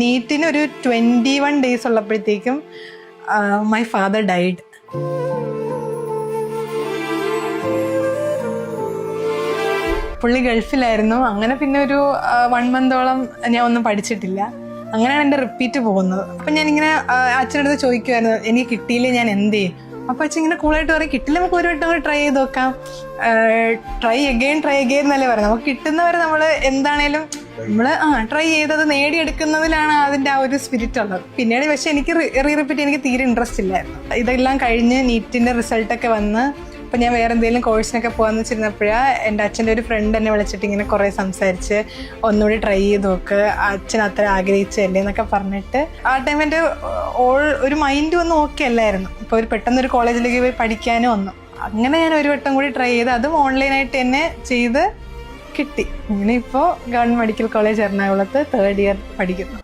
നീറ്റിന് ഒരു 21 days ഉള്ളപ്പോഴത്തേക്കും my father died. പുള്ളി ഗൾഫിലായിരുന്നു. അങ്ങനെ പിന്നെ ഒരു 1 month-ഓളം ഞാൻ ഒന്നും പഠിച്ചിട്ടില്ല. അങ്ങനെയാണ് എൻ്റെ റിപ്പീറ്റ് പോകുന്നത്. അപ്പം ഞാനിങ്ങനെ അച്ഛനടുത്ത് ചോദിക്കുമായിരുന്നു, എനിക്ക് കിട്ടിയില്ലേ ഞാൻ എന്ത് ചെയ്യും? അപ്പം അച്ഛൻ ഇങ്ങനെ കൂളായിട്ട് പറയും, കിട്ടില്ല നമുക്ക് ഒരു വട്ടം കൂടി ട്രൈ ചെയ്ത് നോക്കാം, ട്രൈ അഗെയിൻ എന്നല്ലേ പറയാം. നമുക്ക് കിട്ടുന്നവരെ നമ്മൾ എന്താണേലും നമ്മൾ ട്രൈ ചെയ്തത് നേടിയെടുക്കുന്നതിലാണ് അതിൻ്റെ ആ ഒരു സ്പിരിറ്റ് ഉള്ളത്. പിന്നീട് പക്ഷെ എനിക്ക് റിപ്പീറ്റ് എനിക്ക് തീരെ ഇൻട്രസ്റ്റ് ഇല്ലായിരുന്നു. ഇതെല്ലാം കഴിഞ്ഞ് നീറ്റിൻ്റെ റിസൾട്ടൊക്കെ വന്ന് അപ്പം ഞാൻ വേറെ എന്തെങ്കിലും കോഴ്സിനൊക്കെ പോകാമെന്ന് വെച്ചിരുന്നപ്പോഴാണ് എൻ്റെ അച്ഛൻ്റെ ഒരു ഫ്രണ്ട് എന്നെ വിളിച്ചിട്ട് ഇങ്ങനെ കുറേ സംസാരിച്ച് ഒന്നുകൂടി ട്രൈ ചെയ്ത് നോക്ക്, അച്ഛൻ അത്ര ആഗ്രഹിച്ചല്ലേ എന്നൊക്കെ പറഞ്ഞിട്ട് ആ ടൈം എൻ്റെ ഒരു മൈൻഡ് ഒന്നും ഓക്കെ അല്ലായിരുന്നു. ഇപ്പോൾ ഒരു പെട്ടെന്നൊരു കോളേജിലേക്ക് പോയി പഠിക്കാനും ഒന്നും. അങ്ങനെ ഞാൻ ഒരു വട്ടം കൂടി ട്രൈ ചെയ്ത് അതും ഓൺലൈനായിട്ട് തന്നെ ചെയ്ത് കിട്ടി. അങ്ങനെ ഇപ്പോൾ ഗവൺമെൻറ് മെഡിക്കൽ കോളേജ് എറണാകുളത്ത് 3rd year പഠിക്കുന്നു.